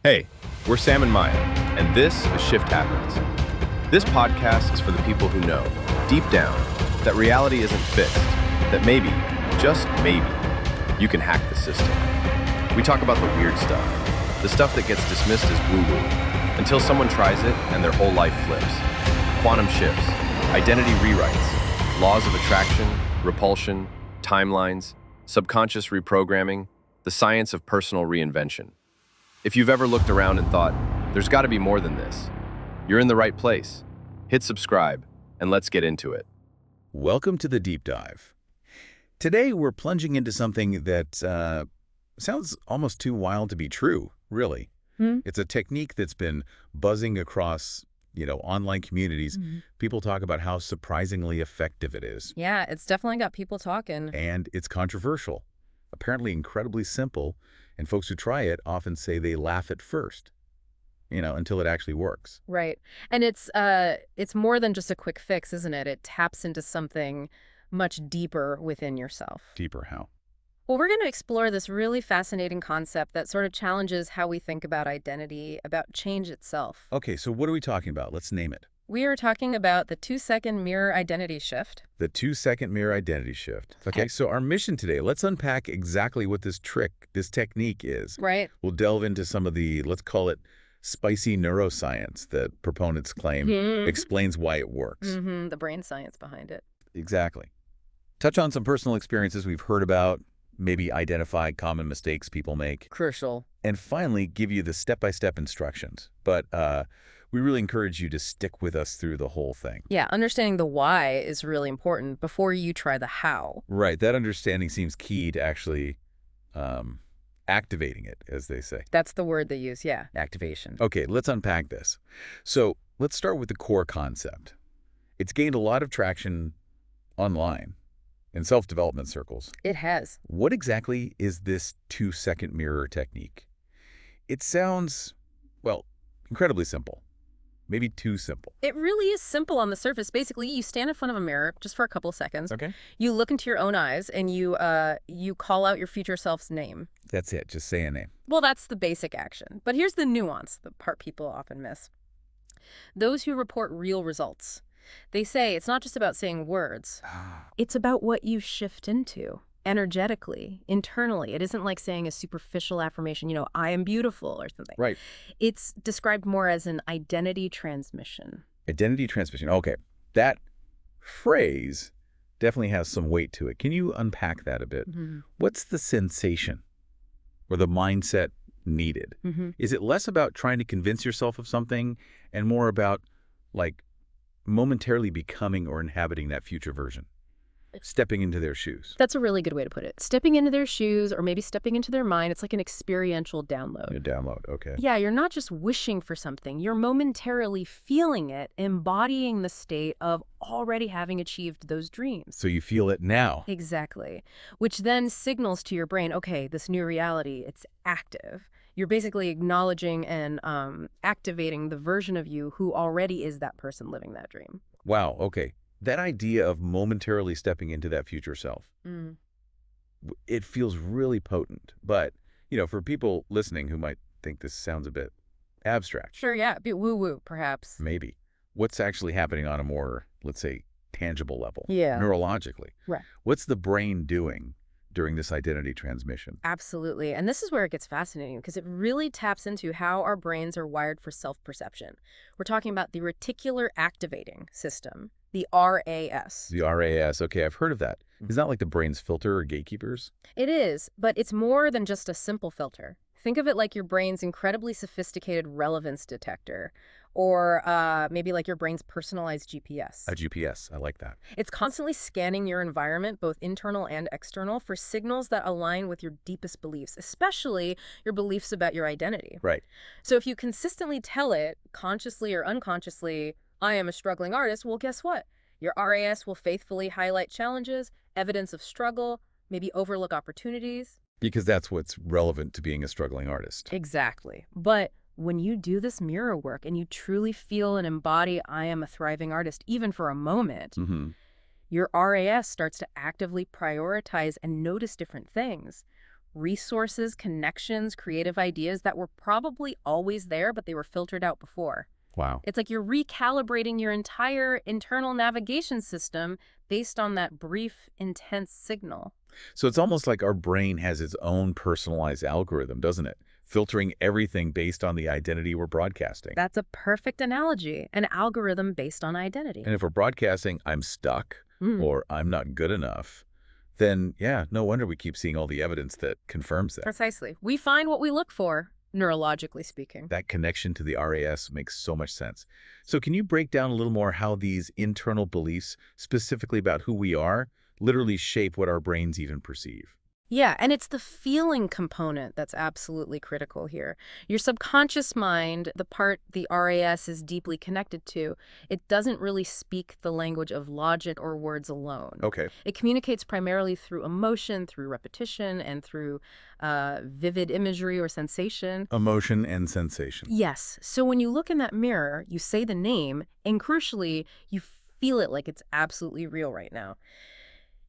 Hey, we're Sam and Maya, and this is Shift Happens. This podcast is for the people who know, deep down, that reality isn't fixed, that maybe, just maybe, you can hack the system. We talk about the weird stuff, the stuff that gets dismissed as woo-woo, until someone tries it and their whole life flips. Quantum shifts, identity rewrites, laws of attraction, repulsion, timelines, subconscious reprogramming, the science of personal reinvention. If you've ever looked around and thought, there's got to be more than this, you're in the right place. Hit subscribe, and let's get into it. Welcome to the Deep Dive. Today, we're plunging into something that sounds almost too wild to be true, really. It's a technique that's been buzzing across, online communities. People talk about how surprisingly effective it is. Yeah, it's definitely got people talking. And it's controversial. Apparently incredibly simple, and folks who try it often say they laugh at first, until it actually works. Right. And it's more than just a quick fix, isn't it? It taps into something much deeper within yourself. Deeper how? Well, we're going to explore this really fascinating concept that sort of challenges how we think about identity, about change itself. Okay, so what are we talking about? Let's name it. We are talking about the 2-second mirror identity shift. The 2-second mirror identity shift. Okay, so our mission today, let's unpack exactly what this technique is. Right. We'll delve into some of the, let's call it, spicy neuroscience that proponents claim explains why it works. The brain science behind it. Exactly. Touch on some personal experiences we've heard about, maybe identify common mistakes people make. Crucial. And finally, give you the step-by-step instructions. But we really encourage you to stick with us through the whole thing. Yeah, understanding the why is really important before you try the how. Right. That understanding seems key to actually activating it, as they say. That's the word they use, yeah. Activation. Okay, let's unpack this. So let's start with the core concept. It's gained a lot of traction online in self-development circles. It has. What exactly is this 2-second mirror technique? It sounds, well, incredibly simple. Maybe too simple. It really is simple on the surface. Basically, you stand in front of a mirror just for a couple of seconds. Okay. You look into your own eyes and you call out your future self's name. That's it. Just say a name. Well, that's the basic action. But here's the nuance, the part people often miss. Those who report real results, they say it's not just about saying words. It's about what you shift into. Energetically, internally. It isn't like saying a superficial affirmation, I am beautiful or something. Right. It's described more as an identity transmission. Identity transmission. Okay. That phrase definitely has some weight to it. Can you unpack that a bit? What's the sensation or the mindset needed? Is it less about trying to convince yourself of something and more about, momentarily becoming or inhabiting that future version? Stepping into their shoes. That's a really good way to put it. Stepping into their shoes or maybe stepping into their mind. It's like an experiential download. A download, okay. Yeah, you're not just wishing for something. You're momentarily feeling it, embodying the state of already having achieved those dreams. So you feel it now. Exactly. Which then signals to your brain, okay, this new reality, it's active. You're basically acknowledging and activating the version of you who already is that person living that dream. Wow, okay. That idea of momentarily stepping into that future self, it feels really potent. But, for people listening who might think this sounds a bit abstract. Sure, yeah, a bit woo-woo, perhaps. Maybe. What's actually happening on a more, let's say, tangible level? Yeah. Neurologically. Right. What's the brain doing during this identity transmission? Absolutely. And this is where it gets fascinating because it really taps into how our brains are wired for self-perception. We're talking about the reticular activating system. The RAS. The RAS. Okay, I've heard of that. Isn't that like the brain's filter or gatekeepers? It is, but it's more than just a simple filter. Think of it like your brain's incredibly sophisticated relevance detector, or maybe like your brain's personalized GPS. A GPS. I like that. It's constantly scanning your environment, both internal and external, for signals that align with your deepest beliefs, especially your beliefs about your identity. Right. So if you consistently tell it, consciously or unconsciously, I am a struggling artist, well, guess what? Your RAS will faithfully highlight challenges, evidence of struggle, maybe overlook opportunities. Because that's what's relevant to being a struggling artist. Exactly. But when you do this mirror work and you truly feel and embody, I am a thriving artist, even for a moment, your RAS starts to actively prioritize and notice different things. resources, connections, creative ideas that were probably always there, but they were filtered out before. Wow. It's like you're recalibrating your entire internal navigation system based on that brief, intense signal. So it's almost like our brain has its own personalized algorithm, doesn't it? Filtering everything based on the identity we're broadcasting. That's a perfect analogy, an algorithm based on identity. And if we're broadcasting, I'm stuck, or I'm not good enough, then, yeah, no wonder we keep seeing all the evidence that confirms that. Precisely. We find what we look for, neurologically speaking. That connection to the RAS makes so much sense. So can you break down a little more how these internal beliefs, specifically about who we are, literally shape what our brains even perceive? Yeah, and it's the feeling component that's absolutely critical here. Your subconscious mind, the part the RAS is deeply connected to, it doesn't really speak the language of logic or words alone. Okay. It communicates primarily through emotion, through repetition, and through vivid imagery or sensation. Emotion and sensation. Yes. So when you look in that mirror, you say the name, and crucially, you feel it like it's absolutely real right now.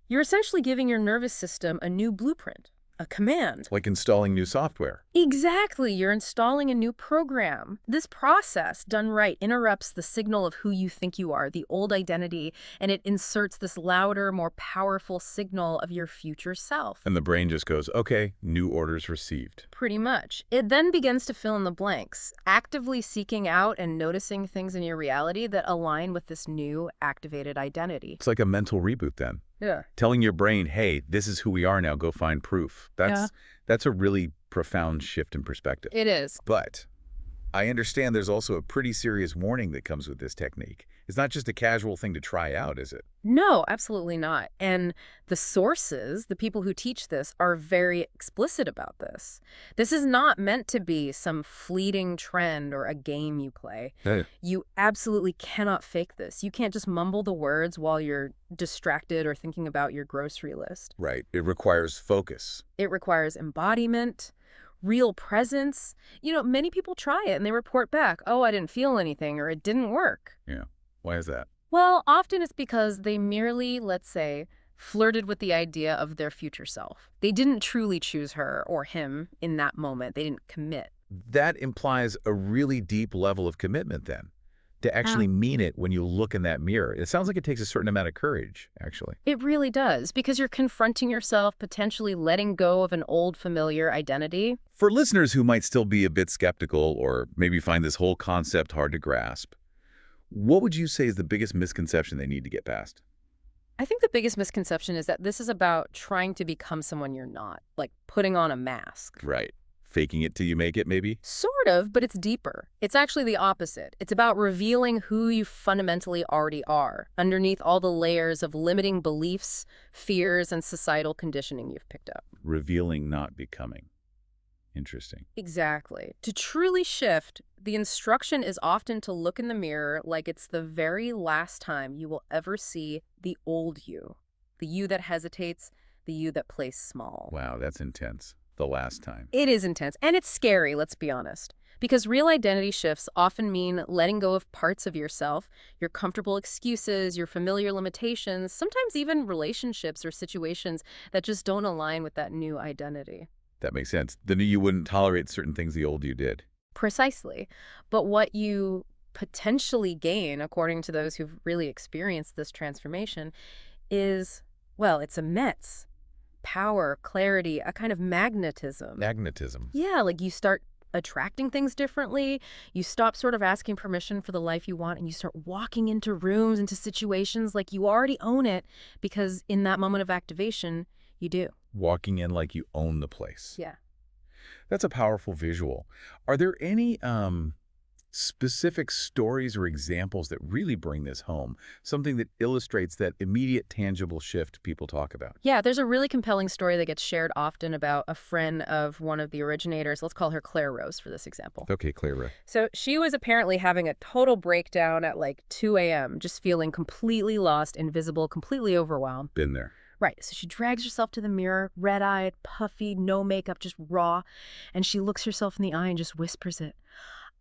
You're essentially giving your nervous system a new blueprint, a command. Like installing new software. Exactly. You're installing a new program. This process, done right, interrupts the signal of who you think you are, the old identity, and it inserts this louder, more powerful signal of your future self. And the brain just goes, okay, new orders received. Pretty much. It then begins to fill in the blanks, actively seeking out and noticing things in your reality that align with this new activated identity. It's like a mental reboot then. Yeah. Telling your brain, hey, this is who we are now, go find proof. That's a really profound shift in perspective. It is. But I understand there's also a pretty serious warning that comes with this technique. It's not just a casual thing to try out, is it? No, absolutely not. And the sources, the people who teach this, are very explicit about this. This is not meant to be some fleeting trend or a game you play. Hey. You absolutely cannot fake this. You can't just mumble the words while you're distracted or thinking about your grocery list. Right. It requires focus. It requires embodiment, real presence. You know, many people try it and they report back, oh, I didn't feel anything or it didn't work. Yeah. Why is that? Well, often it's because they merely, let's say, flirted with the idea of their future self. They didn't truly choose her or him in that moment. They didn't commit. That implies a really deep level of commitment then, to actually mean it when you look in that mirror. It sounds like it takes a certain amount of courage, actually. It really does, because you're confronting yourself, potentially letting go of an old familiar identity. For listeners who might still be a bit skeptical or maybe find this whole concept hard to grasp, what would you say is the biggest misconception they need to get past? I think the biggest misconception is that this is about trying to become someone you're not, like putting on a mask. Right. Faking it till you make it, maybe? Sort of, but it's deeper. It's actually the opposite. It's about revealing who you fundamentally already are, underneath all the layers of limiting beliefs, fears, and societal conditioning you've picked up. Revealing, not becoming. Interesting. Exactly. To truly shift, the instruction is often to look in the mirror like it's the very last time you will ever see the old you, the you that hesitates, the you that plays small. Wow, that's intense. The last time. It is intense, and it's scary, let's be honest. Because real identity shifts often mean letting go of parts of yourself, your comfortable excuses, your familiar limitations, sometimes even relationships or situations that just don't align with that new identity. That makes sense. The new you wouldn't tolerate certain things the old you did. Precisely. But what you potentially gain, according to those who've really experienced this transformation, is, well, it's immense. Power, clarity, a kind of magnetism. Magnetism. Yeah, like you start attracting things differently. You stop sort of asking permission for the life you want, and you start walking into rooms, into situations like you already own it, because in that moment of activation, you do. Walking in like you own the place. Yeah. That's a powerful visual. Are there any specific stories or examples that really bring this home? Something that illustrates that immediate tangible shift people talk about? Yeah, there's a really compelling story that gets shared often about a friend of one of the originators. Let's call her Claire Rose for this example. Okay, Claire. So she was apparently having a total breakdown at like 2 a.m., just feeling completely lost, invisible, completely overwhelmed. Been there. Right, so she drags herself to the mirror, red-eyed, puffy, no makeup, just raw, and she looks herself in the eye and just whispers it.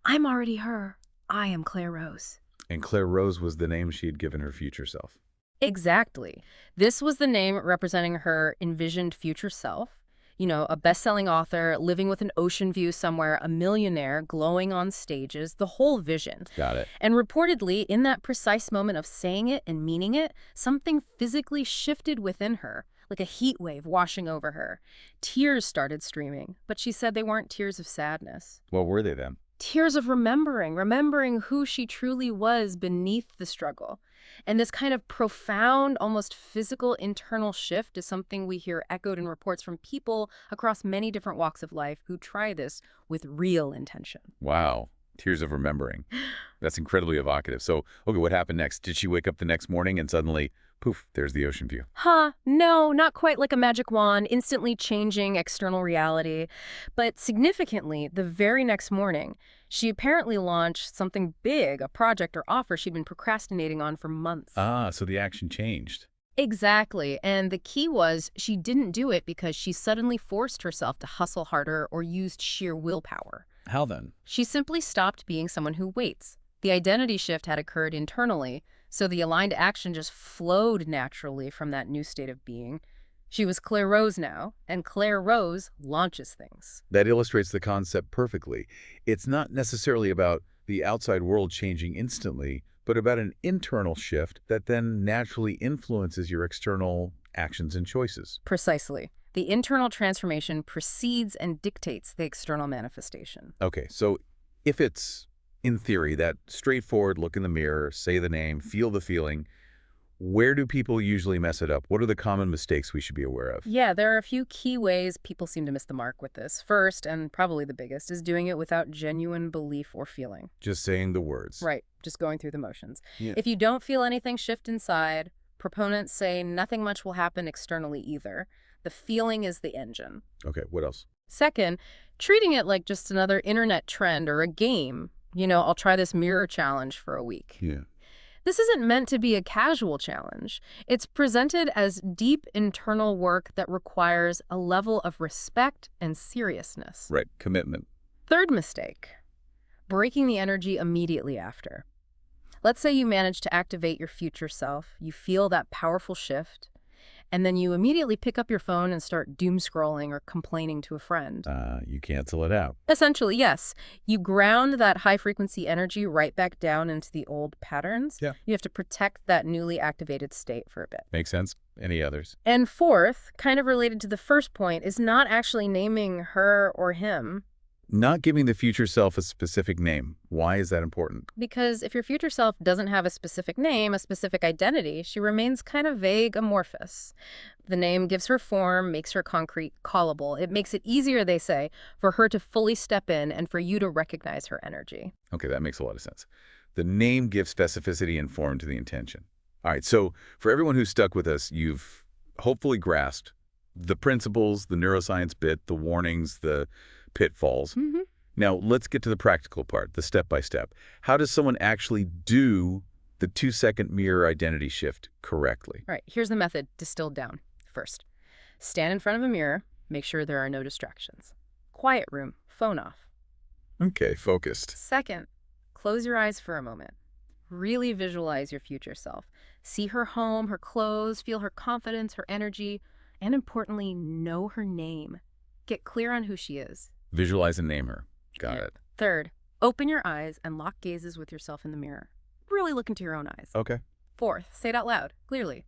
I'm already her. I am Claire Rose. And Claire Rose was the name she had given her future self. Exactly. This was the name representing her envisioned future self. You know, a best-selling author, living with an ocean view somewhere, a millionaire, glowing on stages, the whole vision. Got it. And reportedly, in that precise moment of saying it and meaning it, something physically shifted within her, like a heat wave washing over her. Tears started streaming, but she said they weren't tears of sadness. What were they then? Tears of remembering who she truly was beneath the struggle. And this kind of profound, almost physical internal shift is something we hear echoed in reports from people across many different walks of life who try this with real intention. Wow. Tears of remembering. That's incredibly evocative. So, okay, what happened next? Did she wake up the next morning and suddenly, poof, there's the ocean view? No, not quite like a magic wand, instantly changing external reality. But significantly, the very next morning, she apparently launched something big, a project or offer she'd been procrastinating on for months. So the action changed. Exactly. And the key was she didn't do it because she suddenly forced herself to hustle harder or used sheer willpower. How then? She simply stopped being someone who waits. The identity shift had occurred internally, so the aligned action just flowed naturally from that new state of being. She was Claire Rose now, and Claire Rose launches things. That illustrates the concept perfectly. It's not necessarily about the outside world changing instantly, but about an internal shift that then naturally influences your external actions and choices. Precisely. The internal transformation precedes and dictates the external manifestation. Okay, so if it's, in theory, that straightforward look in the mirror, say the name, feel the feeling, where do people usually mess it up? What are the common mistakes we should be aware of? Yeah, there are a few key ways people seem to miss the mark with this. First, and probably the biggest, is doing it without genuine belief or feeling. Just saying the words. Right, just going through the motions. Yeah. If you don't feel anything shift inside, proponents say nothing much will happen externally either. The feeling is the engine. Okay, what else? Second, treating it like just another internet trend or a game. You know, I'll try this mirror challenge for a week. Yeah. This isn't meant to be a casual challenge. It's presented as deep internal work that requires a level of respect and seriousness. Right, commitment. Third mistake, breaking the energy immediately after. Let's say you manage to activate your future self, you feel that powerful shift, and then you immediately pick up your phone and start doom scrolling or complaining to a friend. You cancel it out. Essentially, yes. You ground that high-frequency energy right back down into the old patterns. Yeah. You have to protect that newly activated state for a bit. Makes sense? Any others? And fourth, kind of related to the first point, is not actually naming her or him. Not giving the future self a specific name. Why is that important? Because if your future self doesn't have a specific name, a specific identity, she remains kind of vague, amorphous. The name gives her form, makes her concrete, callable. It makes it easier, they say, for her to fully step in and for you to recognize her energy. Okay, that makes a lot of sense. The name gives specificity and form to the intention. All right, so for everyone who's stuck with us, you've hopefully grasped the principles, the neuroscience bit, the warnings, the pitfalls. Mm-hmm. Now, let's get to the practical part, the step-by-step. How does someone actually do the 2-second mirror identity shift correctly? All right, here's the method distilled down. First, stand in front of a mirror, make sure there are no distractions. Quiet room, phone off. Okay, focused. Second, close your eyes for a moment. Really visualize your future self. See her home, her clothes, feel her confidence, her energy, and importantly, know her name. Get clear on who she is. Visualize and name her. Got And it. Third, open your eyes and lock gazes with yourself in the mirror. Really look into your own eyes. Okay. Fourth, say it out loud, clearly.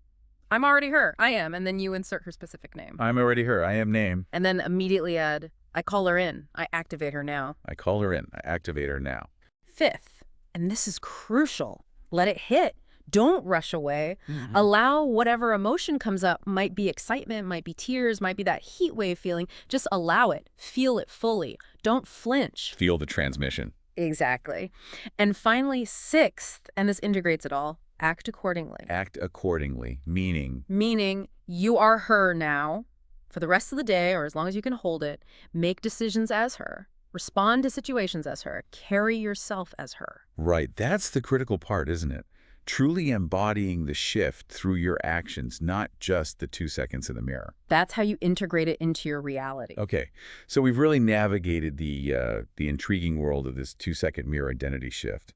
I'm already her. I am. And then you insert her specific name. I'm already her. I am name. And then immediately add, I call her in. I activate her now. I call her in. I activate her now. Fifth, and this is crucial, let it hit. Don't rush away. Mm-hmm. Allow whatever emotion comes up, might be excitement, might be tears, might be that heat wave feeling. Just allow it. Feel it fully. Don't flinch. Feel the transmission. Exactly. And finally, sixth, and this integrates it all, act accordingly. Act accordingly, meaning Meaning you are her now for the rest of the day or as long as you can hold it. Make decisions as her. Respond to situations as her. Carry yourself as her. right. That's the critical part, isn't it? Truly embodying the shift through your actions, not just the 2 seconds in the mirror. That's how you integrate it into your reality. Okay, so we've really navigated the intriguing world of this 2-second mirror identity shift.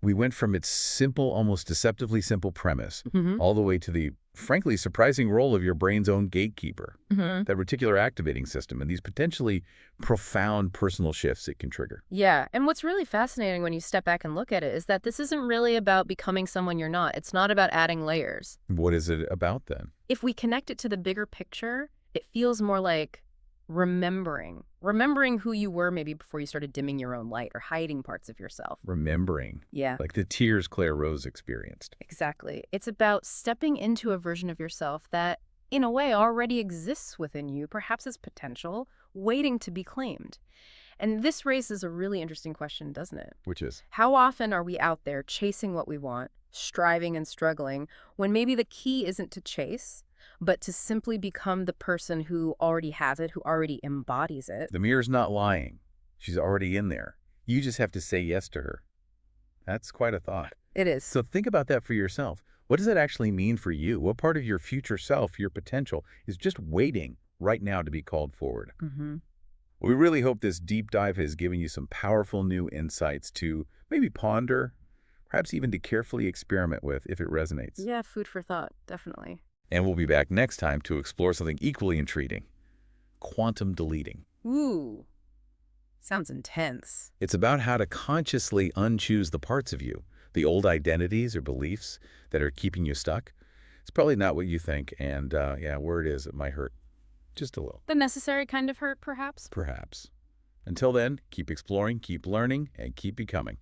We went from its simple, almost deceptively simple premise, Mm-hmm. all the way to the, frankly, surprising role of your brain's own gatekeeper, Mm-hmm. that reticular activating system, and these potentially profound personal shifts it can trigger. Yeah, and what's really fascinating when you step back and look at it is that this isn't really about becoming someone you're not. It's not about adding layers. What is it about then? If we connect it to the bigger picture, it feels more like remembering who you were maybe before you started dimming your own light or hiding parts of yourself. Remembering, Yeah, like the tears Claire Rose experienced. exactly. It's about stepping into a version of yourself that, in a way, already exists within you, perhaps as potential, waiting to be claimed. And this raises a really interesting question, doesn't it? Which is? How often are we out there chasing what we want, striving and struggling, when maybe the key isn't to chase, but to simply become the person who already has it, who already embodies it? The mirror's not lying. She's already in there. You just have to say yes to her. That's quite a thought. It is. So think about that for yourself. What does that actually mean for you? What part of your future self, your potential, is just waiting right now to be called forward? Mm-hmm. We really hope this deep dive has given you some powerful new insights to maybe ponder, perhaps even to carefully experiment with if it resonates. Yeah, food for thought, definitely. And we'll be back next time to explore something equally intriguing: quantum deleting. Ooh, sounds intense. It's about how to consciously unchoose the parts of you, the old identities or beliefs that are keeping you stuck. It's probably not what you think, and yeah, where it is, it might hurt just a little. The necessary kind of hurt, perhaps? Perhaps. Until then, keep exploring, keep learning, and keep becoming.